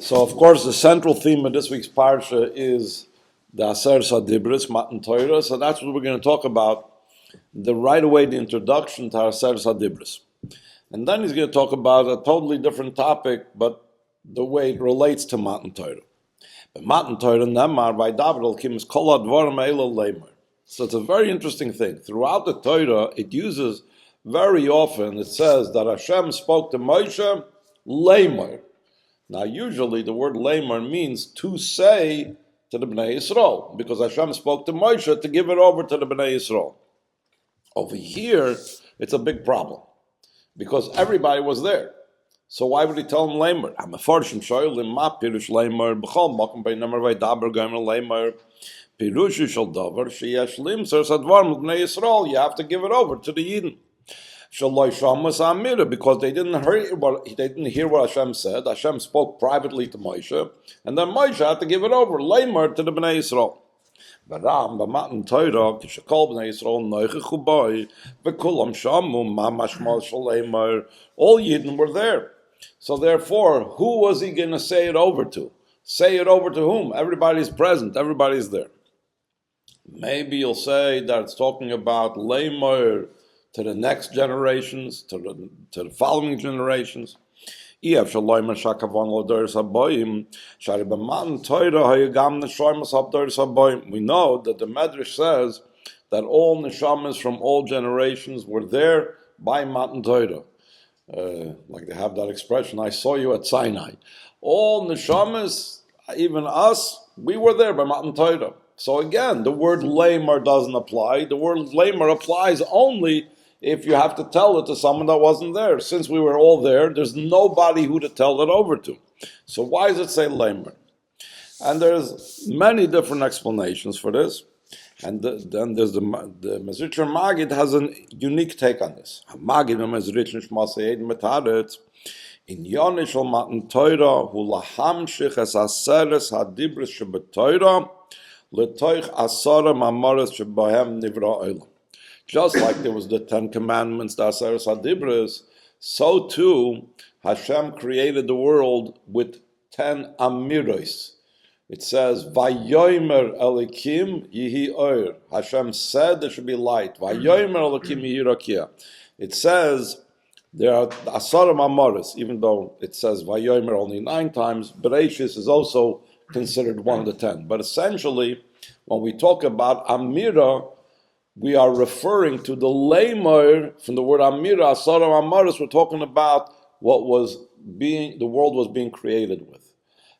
So, of course, the central theme of this week's parsha is the Aseres Hadibros, Matan Torah. So that's what we're going to talk about. Right away, the introduction to Aseres Hadibros. And then he's going to talk about a totally different topic, but the way it relates to Matan Torah. But Matan Torah, Nemar, by David al-Kim, is Kol HaDvarim Eila Leymor. So it's a very interesting thing. Throughout the Torah, it uses very often, it says that Hashem spoke to Moshe, Leymor. Now, usually the word Leymor means to say to the Bnei Yisrael, because Hashem spoke to Moshe to give it over to the Bnei Yisrael. Over here, it's a big problem, because everybody was there. So why would he tell him Leymor? I'm a fortune shoyl in ma pirush Leymor b'chol makom b'namar v'daber gomer Leymor pirushu shel davar sheyesh limser sadvar b'nei Yisrael. You have to give it over to the Yidden. Shaloi shamas amira, because they didn't hear what Hashem said. Hashem spoke privately to Moshe, and then Moshe had to give it over Leymor to the Bnei Yisrael. All Yidden were there. So therefore, who was he going to say it over to? Say it over to whom? Everybody's present. Everybody's there. Maybe you'll say that it's talking about Leymor to the next generations, to the following generations. We know that the Medrash says that all neshamas from all generations were there by Matan Torah. Like they have that expression, I saw you at Sinai. All neshamas, even us, we were there by Matan Torah. So again, the word Leymor doesn't apply. The word Leymor applies only if you have to tell it to someone that wasn't there. Since we were all there, there's nobody who to tell it over to. So why does it say Leymor? And there's many different explanations for this. And then there's the Mezritcher Magid has a unique take on this. Magid Mezritcher Shmasayed Metaret in Yonishal Matan Torah hu lahamshich es Aseres Hadibros shebetoira letoich Asarah Maamoros shebahem nivra olam. Just like there was the 10 Commandments, the Aseres Hadibros, so too Hashem created the world with 10 amiros. It says, Vayomer Elikim Yihi Oir. Hashem said there should be light. Vayomer Elikim Yihi Rakia. It says there are Asarah Maamoros, even though it says Vayomer only 9 times, Bereshis is also considered one of the 10. But essentially, when we talk about Amira, we are referring to the Leymor from the word Amira, Asarah Maamoros. We're talking about what the world was being created with.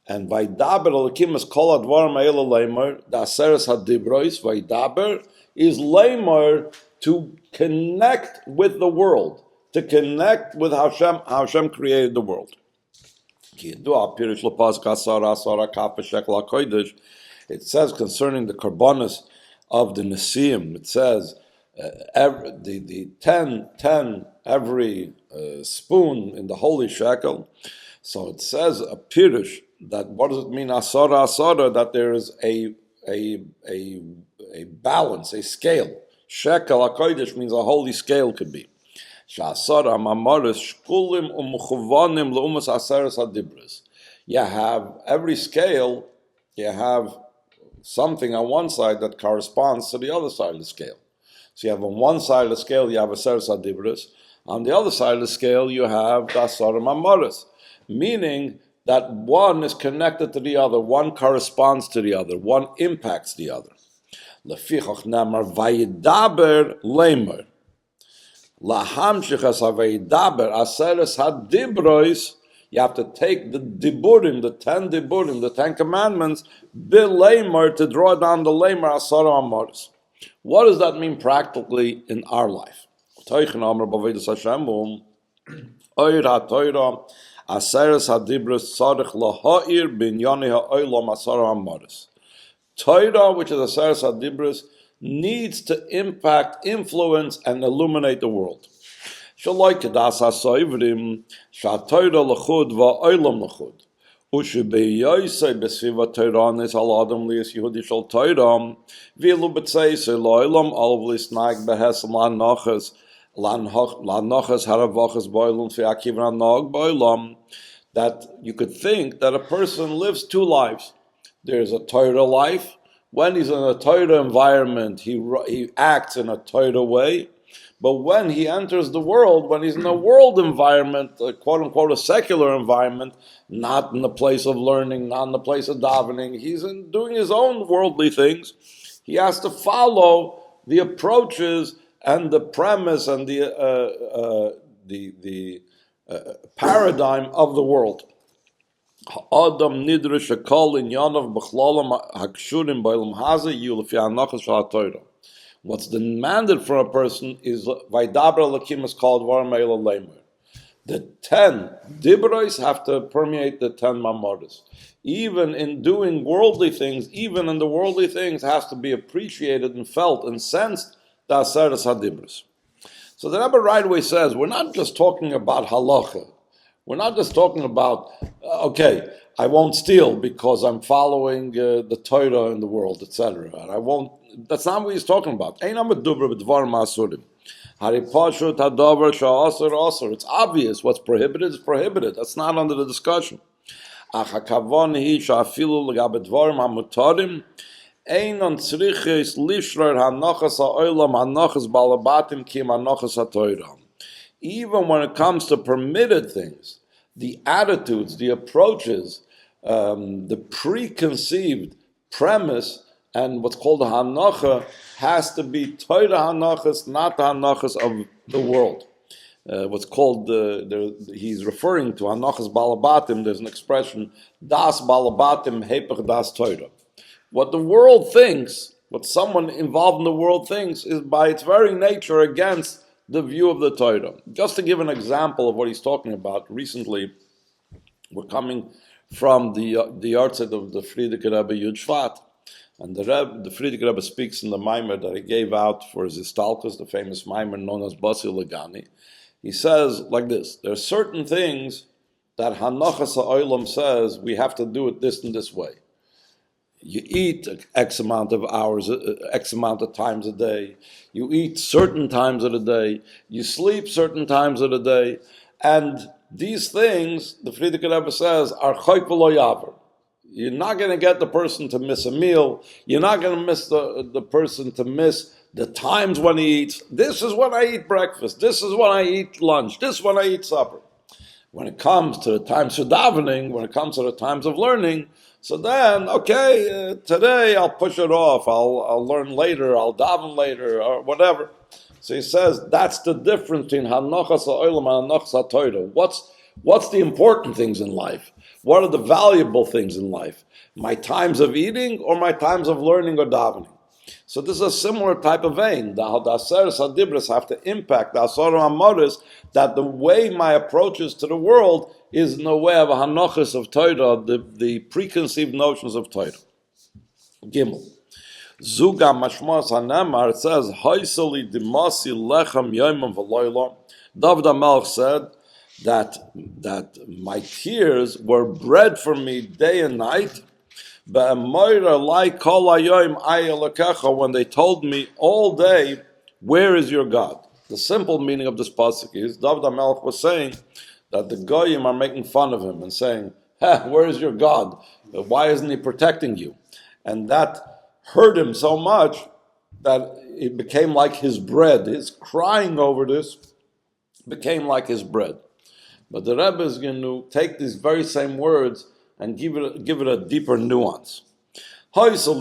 And Vaydaber Elokim is Kol HaDvarim Eila Leymor, the Aseres Hadibros, Vaydaber is Leymor to connect with the world, to connect with how Hashem created the world. It says concerning the Karbonos of the Nesiim, it says the 10 every spoon in the holy shekel. So it says a pirush that what does it mean Asarah, that there is a balance, a scale. Shekel HaKodesh means a holy scale could be. Asarah Maamoros shkulim umuchavanim leumas Aseres Hadibros. You have every scale, you have something on one side that corresponds to the other side of the scale. So you have on one side of the scale, you have Aseres Hadibros. On the other side of the scale, you have the Asarah Maamoros, meaning that one is connected to the other, one corresponds to the other, one impacts the other. Lefichach namar vayidaber Leymor. Lahamshich as vayidaber Aseres Hadibros. You have to take the diburim, the 10 diburim, the 10 commandments, bil Leymor, to draw down the Leymor Asarah Maamoros. What does that mean practically in our life? Aseres Hadibros tzarich laha'ir b'inyanei ha'olam Asarah Maamoros. Torah, which is Aseres Hadibros, needs to impact, influence, and illuminate the world. Shaloi kedas ha'soivrim sha'torah l'chud va'olam l'chud. U'shebeyoysei b'sviva Toranis al adam li'es Yehudi shal Torah v'ilu b'tzeisei la'olam olav lisnag b'hesem la'noches that that you could think that a person lives two lives. There's a Torah life. When he's in a Torah environment, he acts in a Torah way. But when he enters the world, when he's in a world environment, quote unquote, a secular environment, not in the place of learning, not in the place of davening, he's doing his own worldly things. He has to follow the approaches and the premise and the paradigm of the world. Adam nidrish shekol inyanav b'chlalam hakshurim b'olam hazeh yu lefi hanachas shel haTorah. What's demanded from a person is Vaidabra Lakim is called Varmeila Leymor. The 10 Dibros have to permeate the 10 Maamoros. Even in doing worldly things, even in the worldly things, has to be appreciated and felt and sensed the Aseres Hadibros. So the Rebbe right away says, we're not just talking about halacha. We're not just talking about, okay, I won't steal because I'm following the Torah in the world, etc. And I won't. That's not what he's talking about. It's obvious what's prohibited is prohibited. That's not under the discussion. Even when it comes to permitted things, the attitudes, the approaches, the preconceived premise, and what's called the hanacha has to be Torah hanachas, not the hanachas of the world. What's called, he's referring to hanachas balabatim, there's an expression, das balabatim hepech das Torah. What the world thinks, what someone involved in the world thinks, is by its very nature against the view of the Torah. Just to give an example of what he's talking about, recently we're coming from the yahrzeit of the Frierdiker Rebbe Yud Shvat, and the Frierdiker Rebbe speaks in the Maimer that he gave out for his Istalkus, the famous Maimer known as Basi Legani. He says like this: there are certain things that Hanachas HaOlam says we have to do it this and this way. You eat X amount of hours, X amount of times a day. You eat certain times of the day. You sleep certain times of the day. And these things, the Frierdiker Rebbe says, are chayk v'lo yaver. You're not going to get the person to miss a meal. You're not going to miss the person to miss the times when he eats. This is when I eat breakfast. This is when I eat lunch. This is when I eat supper. When it comes to the times of davening, when it comes to the times of learning, so then, okay, today I'll push it off. I'll learn later. I'll daven later, or whatever. So he says that's the difference between hanachas ha'olam and hanachas ha'torah. What's the important things in life? What are the valuable things in life? My times of eating or my times of learning or davening? So this is a similar type of vein. The Aseres Hadibros have to impact the Asarah Maamoros, that the way my approaches to the world is in the way of a hanachas of Torah, the preconceived notions of Torah. Gimel. Zuga mashmas hanemar, it says, Haisali dimasi lechem yoimim v'loyla. David HaMelech said that my tears were bread for me day and night. When they told me all day, where is your God? The simple meaning of this pasuk is, David HaMelech was saying that the Goyim are making fun of him and saying, where is your God? Why isn't he protecting you? And that hurt him so much that it became like his bread. His crying over this became like his bread. But the Rebbe is going to take these very same words and give it a deeper nuance. Means the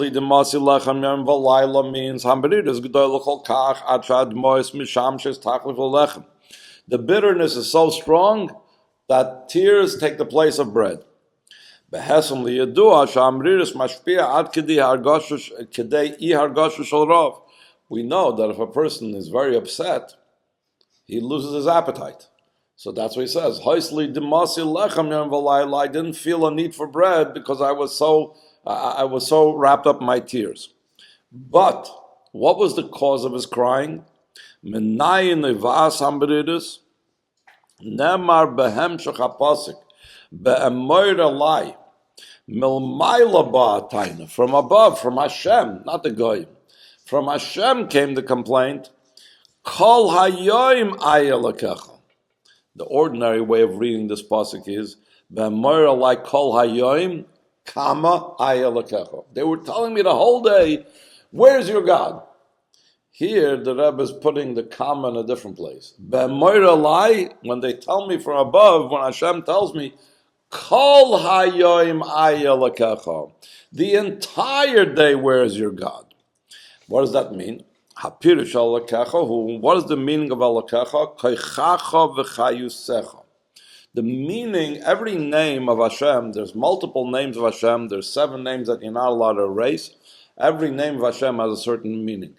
bitterness is so strong that tears take the place of bread. We know that if a person is very upset, he loses his appetite. So that's what he says. I didn't feel a need for bread because I was so wrapped up in my tears. But what was the cause of his crying? Nemar behem shachapasik be'emoir alai milmayla ba'atayna. From above, from Hashem, not the goyim. From Hashem came the complaint. Kol hayoim ayelakecha. The ordinary way of reading this pasuk is B'moira like kol hayoim, kama ayalakecha. They were telling me the whole day, where's your God? Here, the Rebbe is putting the kama in a different place. B'moira lai, when they tell me from above, when Hashem tells me, kol hayoim ayalakecha, the entire day, where's your God? What does that mean? Hapirish alakecha, what is the meaning of alakecha? Koichacha v'chayusecha. The meaning, every name of Hashem, there's multiple names of Hashem, there's 7 names that you're not allowed to erase. Every name of Hashem has a certain meaning.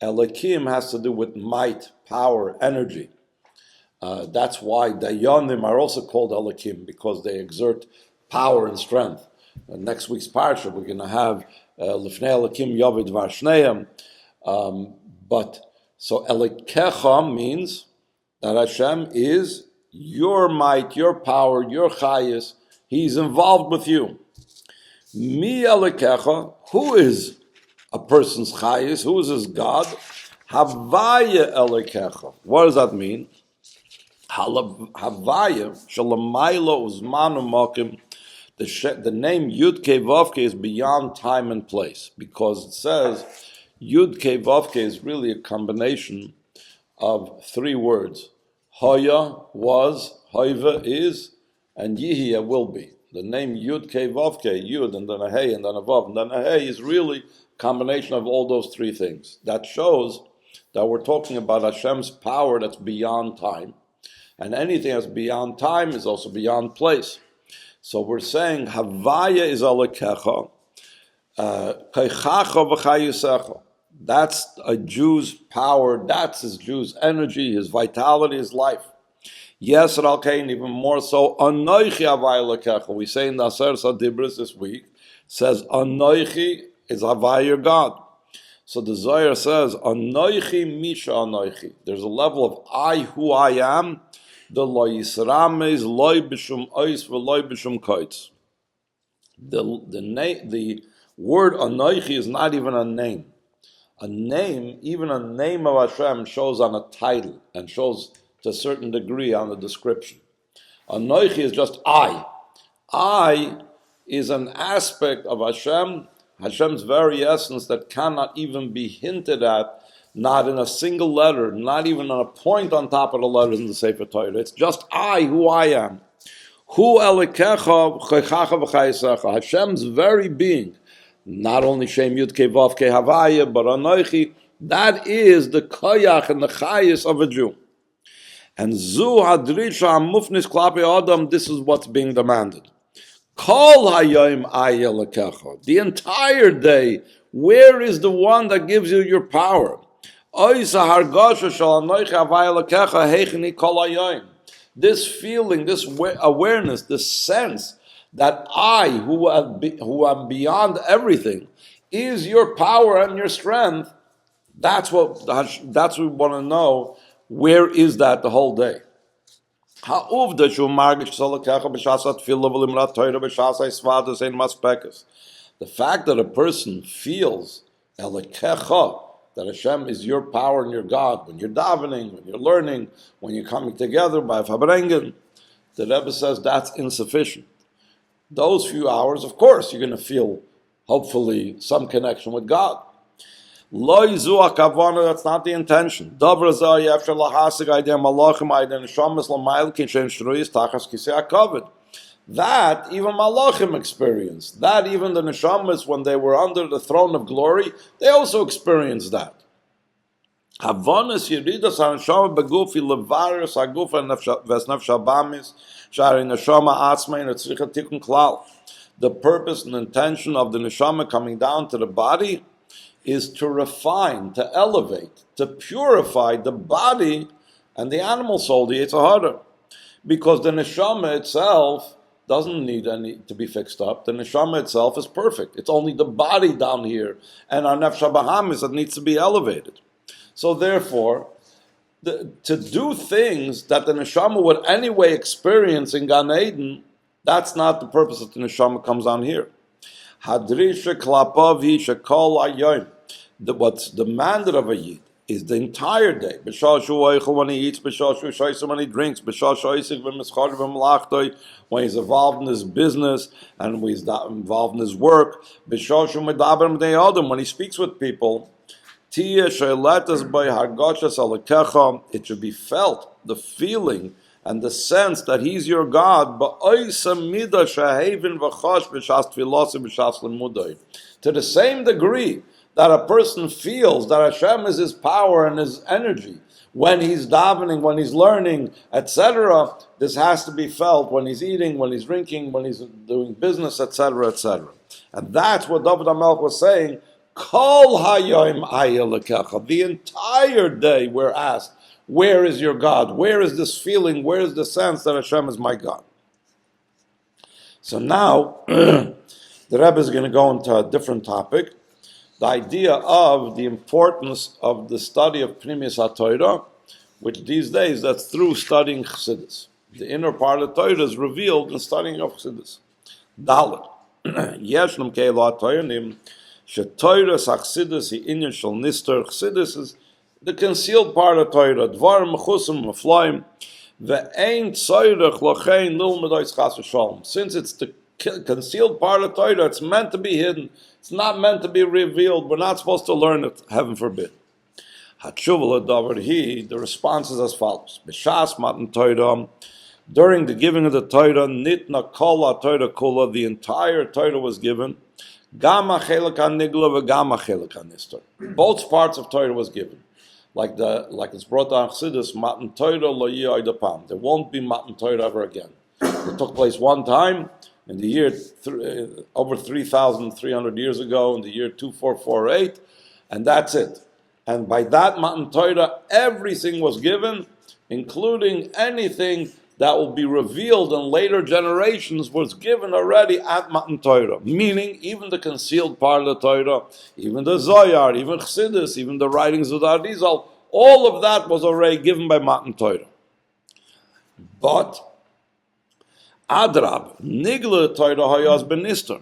Elokim has to do with might, power, energy. That's why Dayanim are also called Elokim, because they exert power and strength. Next week's parsha, we're going to have Lifnei Elokim Yovid Varshneim. But so Elokecha means that Hashem is your might, your power, your chayis. He's involved with you. Mi Elokecha, who is a person's chayis? Who is his God? Havaya Elokecha. What does that mean? Havaya shalamaylo uzmanu mokim. The name Yud Kei Vav Kei is beyond time and place, because it says Yud Kei Vav Kei is really a combination of 3 words. Hoya, was, Hoiva, is, and Yihya, will be. The name Yud Kei Vav Kei, Yud, and then a Hey, and then a Vav, and then a Hey, is really a combination of all those 3 things. That shows that we're talking about Hashem's power that's beyond time, and anything that's beyond time is also beyond place. So we're saying Havaya is Alakecha, Kaichacha v'chayusecha. That's a Jew's power, that's his Jew's energy, his vitality, his life. Yes, Al Kain, even more so, Anoichi Havaya Alakecha. We say in the Aseres Hadibros this week, says Anoichi is Havaya your God. So the Zohar says, Anoichi Misha Anoichi. There's a level of I who I am, the lo yisrames loy b'shum ois v'loy b'shum koitz. The word Anoichi is not even a name. A name, even a name of Hashem, shows on a title and shows to a certain degree on the description. Anoichi is just I. I is an aspect of Hashem, Hashem's very essence, that cannot even be hinted at, not in a single letter, not even on a point on top of the letters in the Sefer Torah. It's just I, who I am. Hu Elokecha Chochacha v'chayisecha. Hashem's very being, not only Shem Yud Kei Vav Kei Havaya, but Anoichi, that is the koyach and the chayis of a Jew. And Zu Hadrisha Amufnis Klape Adam, this is what's being demanded. Kol Hayom Ay Elokecha. The entire day, where is the one that gives you your power? This feeling, this awareness, this sense that I, who am beyond everything, is your power and your strength. That's what we want to know. Where is that the whole day? The fact that a person feels that Hashem is your power and your God, when you're davening, when you're learning, when you're coming together by Fabrengen, the Rebbe says that's insufficient. Those few hours, of course, you're going to feel, hopefully, some connection with God. That's not the intention. That even Malachim experienced. That even the Neshamas, when they were under the throne of glory, they also experienced that. The purpose and intention of the Neshama coming down to the body is to refine, to elevate, to purify the body and the animal soul, the Yetzer Hara. Because the Neshama itself doesn't need any to be fixed up. The neshama itself is perfect. It's only the body down here and our nefesh habahamis that needs to be elevated. So therefore, to do things that the neshama would anyway experience in Gan Eden, that's not the purpose that the neshama comes down here. Hadrisha klapav hi shekol ayoim. What's demanded of a yid is the entire day. When he eats, when he drinks, when he's involved in his business and when he's involved in his work, when he speaks with people, it should be felt, the feeling and the sense that He's your God, to the same degree that a person feels that Hashem is his power and his energy when he's davening, when he's learning, etc. This has to be felt when he's eating, when he's drinking, when he's doing business, etc., etc. And that's what David HaMelech was saying. Kol hayom ayelekecha. The entire day we're asked, where is your God? Where is this feeling? Where is the sense that Hashem is my God? So now, the Rebbe is going to go into a different topic. The idea of the importance of the study of permeate HaTorah, which these days, that's through studying Chassidus. The inner part of the Torah is revealed in studying of Chassidus. Dalet. Yeshnam keilo HaTorah sheTorah Chassidus hi inyan shel nister. Chassidus is the concealed part of Torah. Dvar mechusim meflaim ve'ein tzorech lochein lilmedais chas v'shalom. Since it's the concealed part of Torah, it's meant to be hidden. It's not meant to be revealed. We're not supposed to learn it, heaven forbid. The response is as follows. B'shas Matan Torah, during the giving of the Torah, nitna kol Torah kula, the entire Torah was given. Gama chelik Nigleh v'gama chelik nister. Both parts of Torah was given. Like it's brought down Chassidus, Matan Torah lo yiyadapam. There won't be Matan Torah ever again. It took place one time, in the year over 3,300 years ago, in the year 2448, and that's it. And by that Matan Torah, everything was given, including anything that will be revealed in later generations was given already at Matan Torah. Meaning, even the concealed part of the Torah, even the Zohar, even Chassidus, even the writings of the Arizal, all of that was already given by Matan Torah. But Adrab, Nigleh Torah hayas benister.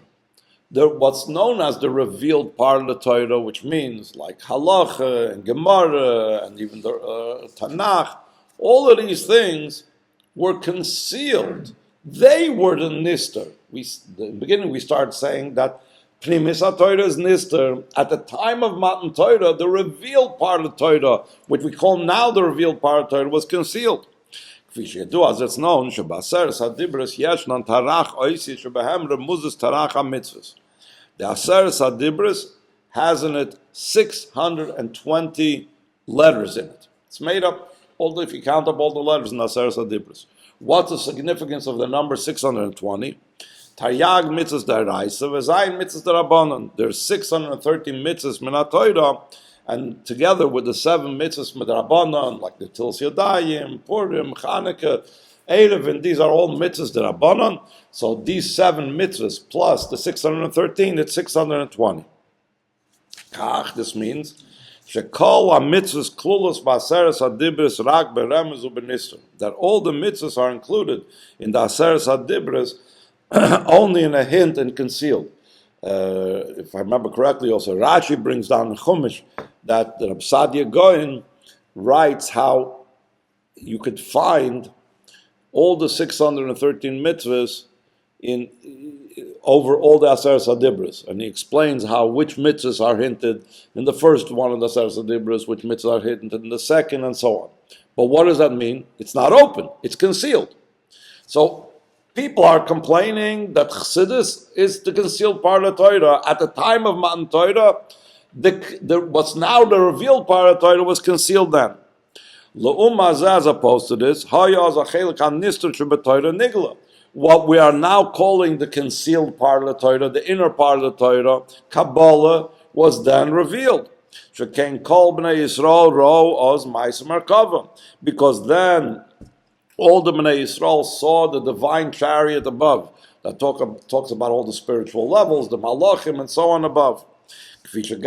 What's known as the revealed part of the Torah, which means like Halacha and Gemara and even the Tanakh, all of these things were concealed. They were the nister. In the beginning we started saying that permeate HaTorah is nister. At the time of Matan Torah, the revealed part of the Torah, which we call now the revealed part of the Torah, was concealed. As it's known, Aseres Hadibros yeshnan tarach oisi shebehem remuzes tarach ha-mitzvahs. The Aseres Hadibros has in it 620 letters in it. It's made up, if you count up all the letters in the Aseres Hadibros. What's the significance of the number 620? Taryag mitzvahs deraisa, v'zayin mitzvahs derabanan. There's 613 mitzvahs min ha-Torah, and together with the 7 mitzvahs midrabanan, like the Tils Yadayim, Purim, Chanukah, Erev, and these are all mitzvahs derabanan. So these 7 mitzvahs plus the 613, it's 620. Kach, this means shekol ha-mitzvahs klulos ba'aseres hadibros rak beremez u'benister. That all the mitzvahs are included in the Aseres Hadibros only in a hint and concealed. If I remember correctly, also Rashi brings down in Chumash that the Reb Sadia Goyen writes how you could find all the 613 mitzvahs in over all the Aseres Hadibros, and he explains how which mitzvahs are hinted in the first one of the Aseres Hadibros, which mitzvahs are hinted in the second, and so on. But what does that mean? It's not open; it's concealed. So people are complaining that Chassidus is the concealed part of the Torah. At the time of Matan Torah, what's now the revealed part of the Torah was concealed then. As opposed to this, what we are now calling the concealed part of the Torah, the inner part of the Torah, Kabbalah, was then revealed. Because then all the Bnei Yisrael saw the divine chariot above that talks about all the spiritual levels, the malachim, and so on above. It says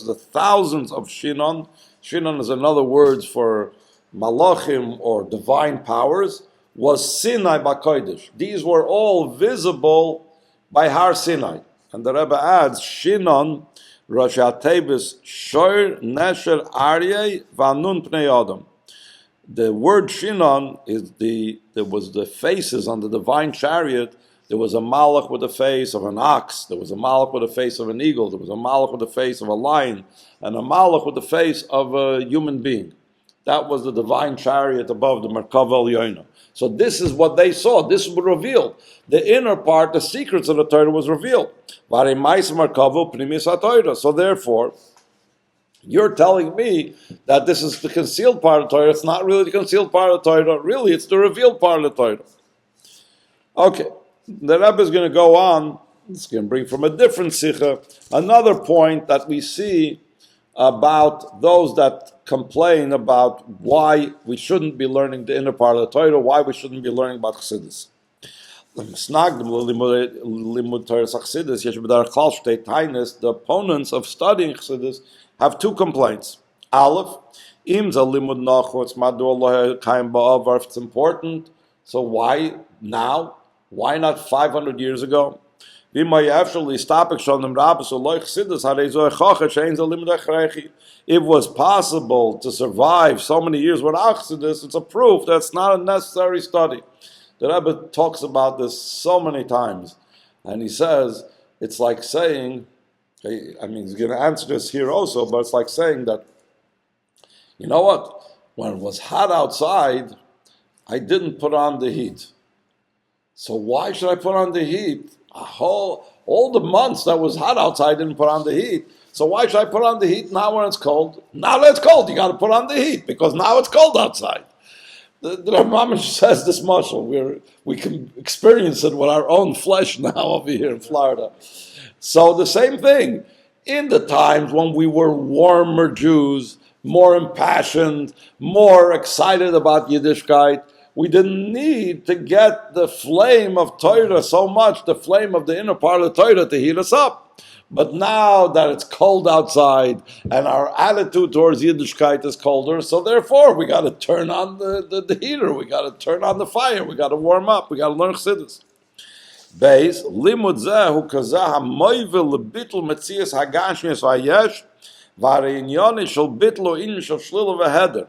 the thousands of Shinon. Shinon is another word for malachim or divine powers. Was Sinai b'kodesh. These were all visible by Har Sinai. And the Rebbe adds, Shinon, Rosh HaTevis, Shoir Nesher Aryeh Vanun Pnei Adam. The word Shinon is there was the faces on the divine chariot. There was a malach with the face of an ox. There was a malach with the face of an eagle. There was a malach with the face of a lion. And a malach with the face of a human being. That was the divine chariot above the Merkavah Elyono. So this is what they saw. This was revealed. The inner part, the secrets of the Torah was revealed. So therefore, you're telling me that this is the concealed part of the Torah. It's not really the concealed part of the Torah. Really, it's the revealed part of the Torah. Okay, the Rebbe is going to go on. It's going to bring from a different sikha another point that we see about those that complain about why we shouldn't be learning the inner part of the Torah, why we shouldn't be learning about Chassidus. The opponents of studying Chassidus have two complaints. Aleph, it's important, so why now? Why not 500 years ago? It was possible to survive so many years without Chassidus. It's a proof that's not a necessary study. The Rebbe talks about this so many times, and he says it's like saying, he's going to answer this here also, but it's like saying that, you know what? When it was hot outside, I didn't put on the heat. So why should I put on the heat? All the months that was hot outside, I didn't put on the heat. So why should I put on the heat now when it's cold? Now that it's cold, you got to put on the heat because now it's cold outside. The Rambam says this mashal. We can experience it with our own flesh now over here in Florida. So the same thing. In the times when we were warmer Jews, more impassioned, more excited about Yiddishkeit, we didn't need to get the flame of Torah so much, the flame of the inner part of the Torah to heat us up. But now that it's cold outside and our attitude towards Yiddishkeit is colder, so therefore we got to turn on the heater, we got to turn on the fire, we got to warm up, we got to learn Chassidus. Beis, limud zeh hu kazah ha-moivel lebitl metzias hagashmias vayesh v'areinyoni shel bitlo in shel shlila v'heder.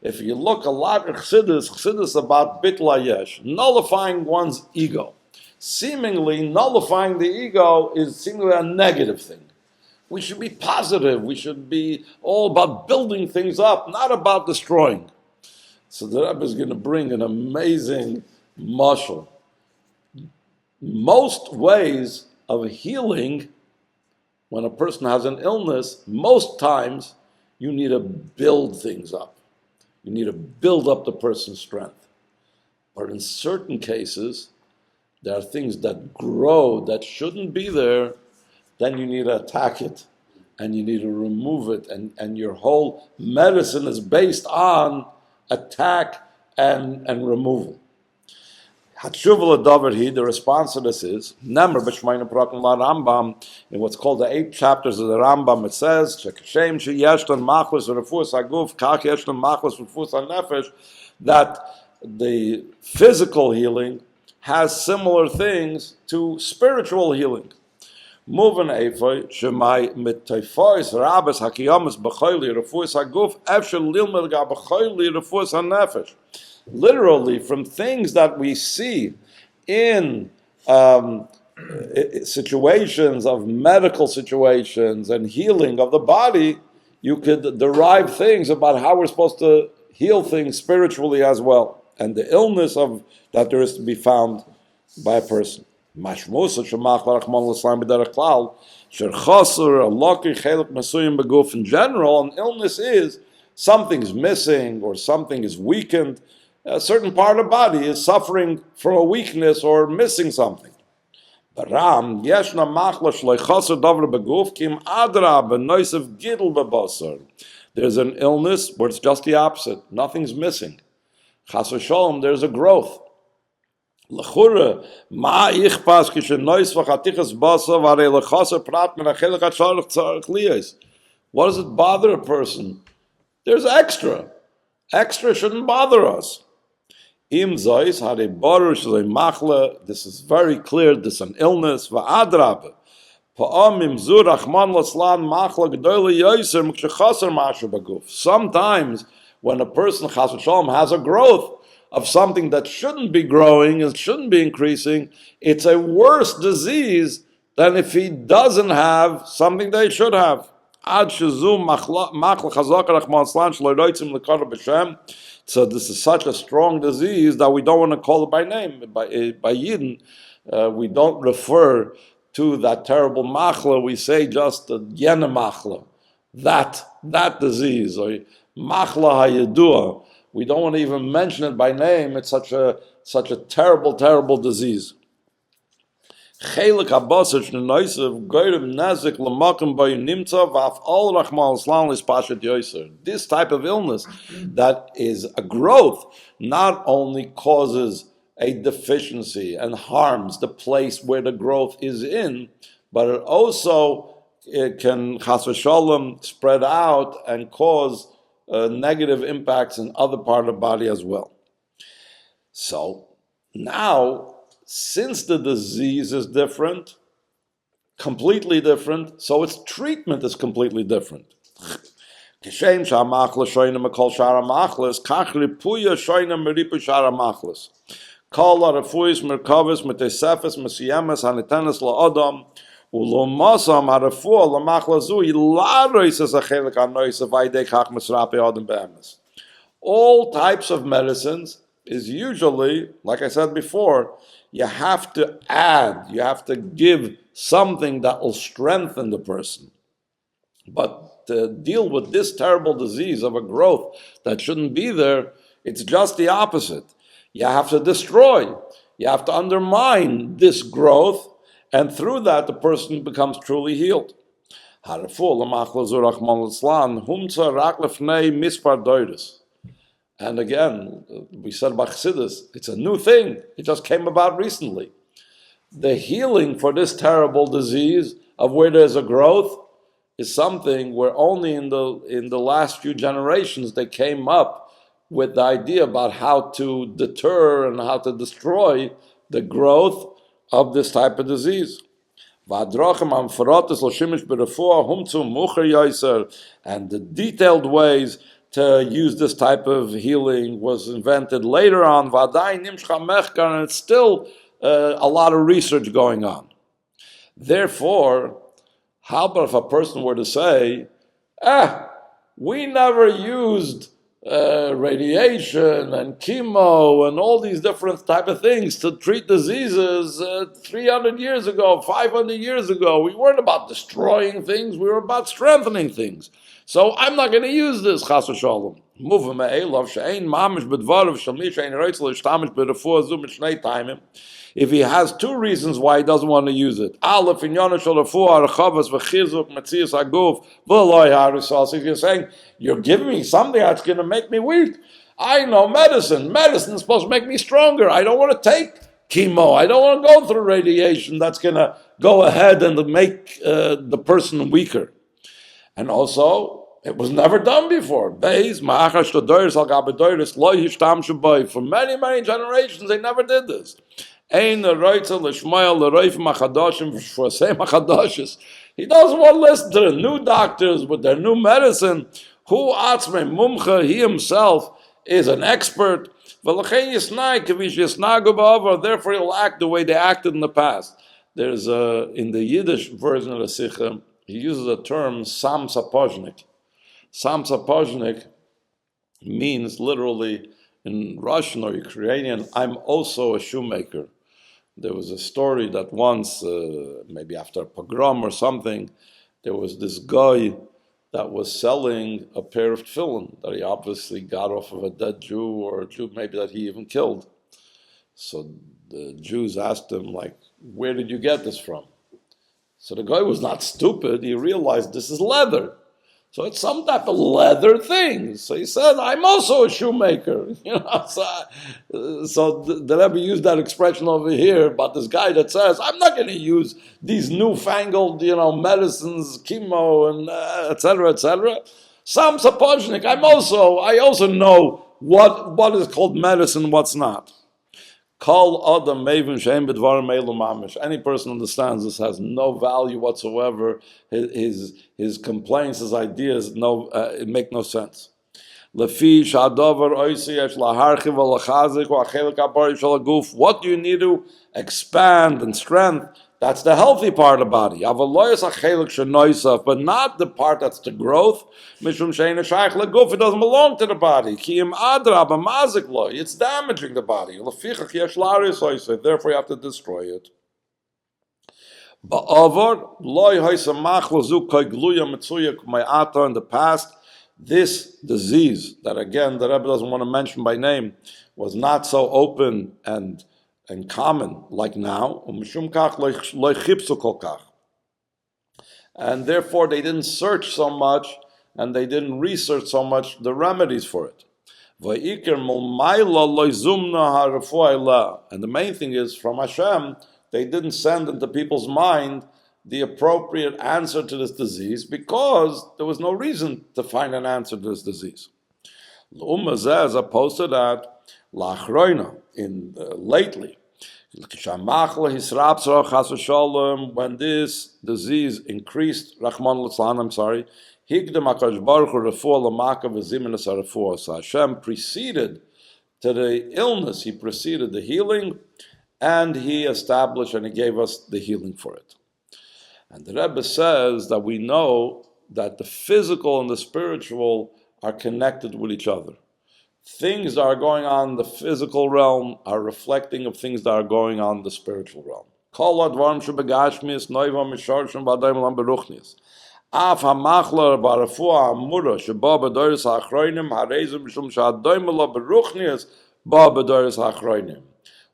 If you look a lot at Chassidus about bitl hayesh, nullifying one's ego. Seemingly nullifying the ego is seemingly a negative thing. We should be positive. We should be all about building things up, not about destroying. So the Rebbe is going to bring an amazing mashal. Most ways of healing, when a person has an illness, most times you need to build things up. You need to build up the person's strength. But in certain cases, there are things that grow that shouldn't be there, then you need to attack it and you need to remove it. And your whole medicine is based on attack and removal. The response to this is, Rambam, in what's called the 8 chapters of the Rambam, it says, that the physical healing has similar things to spiritual healing. Literally, from things that we see in situations of medical situations and healing of the body, you could derive things about how we're supposed to heal things spiritually as well, and the illness of that there is to be found by a person. In general, an illness is something's missing or something is weakened. A certain part of the body is suffering from a weakness or missing something. There's an illness where it's just the opposite. Nothing's missing. Chas v'sholom, there's a growth. What does it bother a person? There's extra. Extra shouldn't bother us. This is very clear. This is an illness. Sometimes when a person chas v'shalom has a growth of something that shouldn't be growing and shouldn't be increasing, it's a worse disease than if he doesn't have something that he should have. So this is such a strong disease that we don't want to call it by name. By Yidden, we don't refer to that terrible machla. We say just the yena machla, that disease, or machla hayedua. We don't want to even mention it by name. It's such a terrible disease. This type of illness that is a growth not only causes a deficiency and harms the place where the growth is in, but it can chas v'shalom spread out and cause negative impacts in other part of the body as well. So now, since the disease is different, completely different, so its treatment is completely different. Kol harafuis merkavas metesefes mesiemes hanitenes laadam ulo masam harafua lamachla zui larois as a chelik anois avaydei kach mesrape adam beemes. All types of medicines is usually, like I said before, you have to add, you have to give something that will strengthen the person. But to deal with this terrible disease of a growth that shouldn't be there, it's just the opposite. You have to destroy, you have to undermine this growth, and through that the person becomes truly healed. And again, we said about Chassidus, it's a new thing. It just came about recently. The healing for this terrible disease of where there's a growth is something where only in the last few generations they came up with the idea about how to deter and how to destroy the growth of this type of disease. And the detailed ways to use this type of healing was invented later on, and it's still a lot of research going on. Therefore, how about if a person were to say, we never used radiation and chemo and all these different type of things to treat diseases 300 years ago, 500 years ago. We weren't about destroying things, we were about strengthening things. So I'm not going to use this, chas v'shalom. If he has two reasons why he doesn't want to use it. If you're saying, you're giving me something that's going to make me weak. I know medicine. Medicine is supposed to make me stronger. I don't want to take chemo. I don't want to go through radiation that's going to go ahead and make the person weaker. And also, it was never done before. For many, many generations, they never did this. He doesn't want to listen to the new doctors with their new medicine. He himself is an expert. Therefore, he'll act the way they acted in the past. There's in the Yiddish version of the Sikha, he uses the term Sam Sapozhnik. Sam Sapozhnik means literally in Russian or Ukrainian, I'm also a shoemaker. There was a story that once, maybe after a pogrom or something, there was this guy that was selling a pair of tefillin that he obviously got off of a dead Jew or a Jew maybe that he even killed. So the Jews asked him, where did you get this from? So the guy was not stupid. He realized this is leather. So it's some type of leather thing. So he said, I'm also a shoemaker. So the Rebbe used that expression over here about this guy that says, I'm not going to use these newfangled, medicines, chemo, and et cetera, et cetera. Sam Sapozhnik, I also know what is called medicine, what's not. Any person understands this has no value whatsoever. His complaints, his ideas, it make no sense. What do you need to expand and strengthen? That's the healthy part of the body. But not the part that's the growth. It doesn't belong to the body. It's damaging the body. Therefore you have to destroy it. In the past, this disease, that again the Rebbe doesn't want to mention by name, was not so open and common like now. And therefore they didn't search so much and they didn't research so much the remedies for it. And the main thing is, from Hashem, they didn't send into people's mind the appropriate answer to this disease because there was no reason to find an answer to this disease. As opposed to that, lately, when this disease increased, so Hashem preceded to the illness, He preceded the healing, and He established and He gave us the healing for it. And the Rebbe says that we know that the physical and the spiritual are connected with each other. Things that are going on in the physical realm are reflecting of things that are going on in the spiritual realm.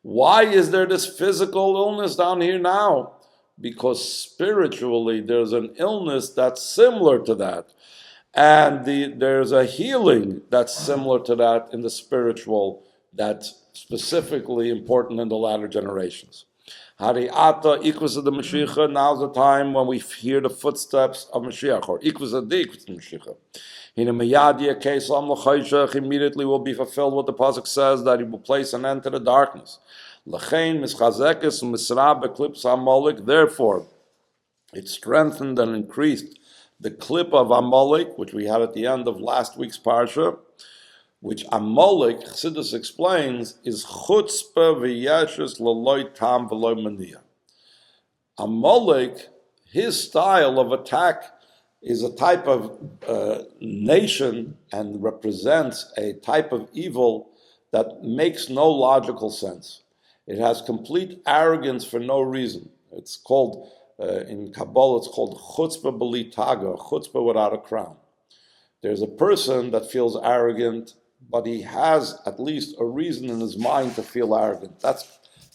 Why is there this physical illness down here now? Because spiritually there's an illness that's similar to that. And there's a healing that's similar to that in the spiritual that's specifically important in the latter generations. Hari'ata ikus of the Mashiach, now's the time when we hear the footsteps of Mashiach, or ikus of the Mashiach. Immediately will be fulfilled what the pasuk says, that He will place an end to the darkness. Therefore, it strengthened and increased the clip of Amalek, which we had at the end of last week's parsha, which Amalek, Chassidus explains, is chutzpah v'yeshes l'loy tam v'loy maniyah. Amalek, his style of attack is a type of nation and represents a type of evil that makes no logical sense. It has complete arrogance for no reason. It's called, in Kabbalah, it's called chutzpah b'li taga, chutzpah without a crown. There's a person that feels arrogant, but he has at least a reason in his mind to feel arrogant.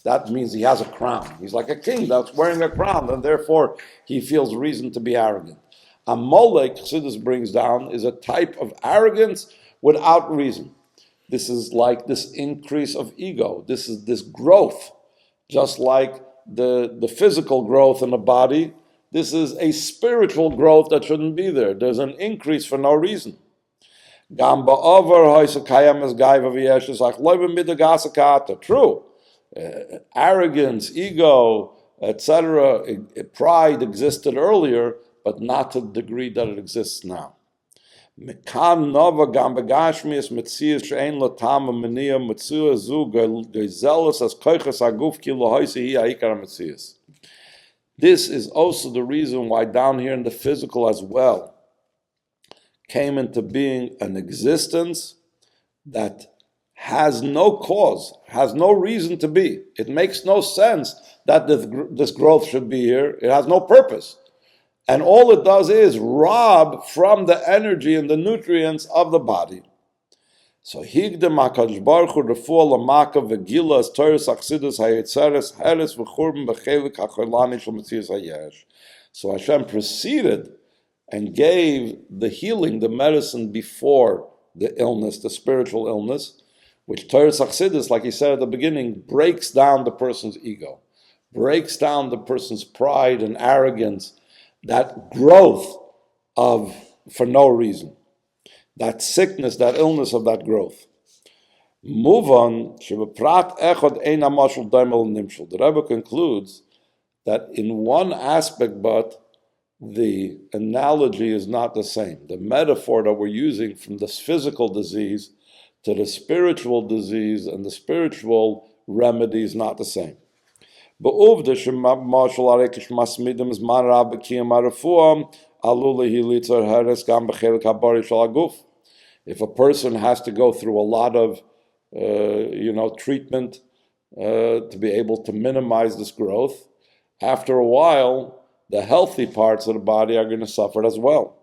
That means he has a crown. He's like a king that's wearing a crown, and therefore he feels reason to be arrogant. Amalek, Chassidus brings down, is a type of arrogance without reason. This is like this increase of ego. This is this growth, just like the physical growth in the body. This is a spiritual growth that shouldn't be there. There's an increase for no reason. True. Arrogance, ego, etc., pride existed earlier, but not to the degree that it exists now. This is also the reason why down here in the physical as well came into being an existence that has no cause, has no reason to be. It makes no sense that this growth should be here. It has no purpose. And all it does is rob from the energy and the nutrients of the body. So Higdem HaKadosh Baruch Hu Refuah L'Maka V'Gila Es Torah Chassidus HaYetzeres Heres V'Churban B'Chelik HaCholani Shel Metzias HaYesh. So Hashem proceeded and gave the healing, the medicine before the illness, the spiritual illness, which Torah Chassidus, like he said at the beginning, breaks down the person's ego, breaks down the person's pride and arrogance, that growth of for no reason, that sickness, that illness of that growth. Move on. The Rebbe concludes that in one aspect, but the analogy is not the same. The metaphor that we're using from this physical disease to the spiritual disease and the spiritual remedy is not the same. If a person has to go through a lot of treatment to be able to minimize this growth, after a while, the healthy parts of the body are going to suffer as well.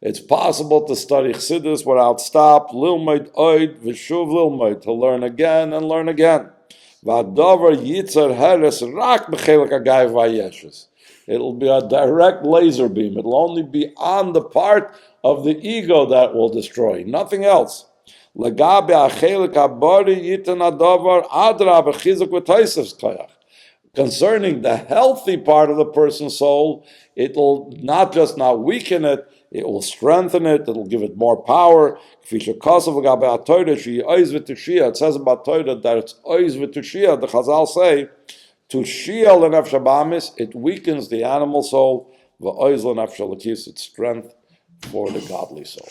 It's possible to study Chassidus without stop, lilmoid oid v'shuv lilmoid, to learn again and learn again. It'll be a direct laser beam. It'll only be on the part of the ego that will destroy, nothing else. Concerning the healthy part of the person's soul, it will not just not weaken it, it will strengthen it, it will give it more power. It says about Torah that it's oiz v'tushia. The Chazal say, tushia l'nefesh habamis, it weakens the animal soul, v'oiz l'nefesh halakis, it's strength for the godly soul.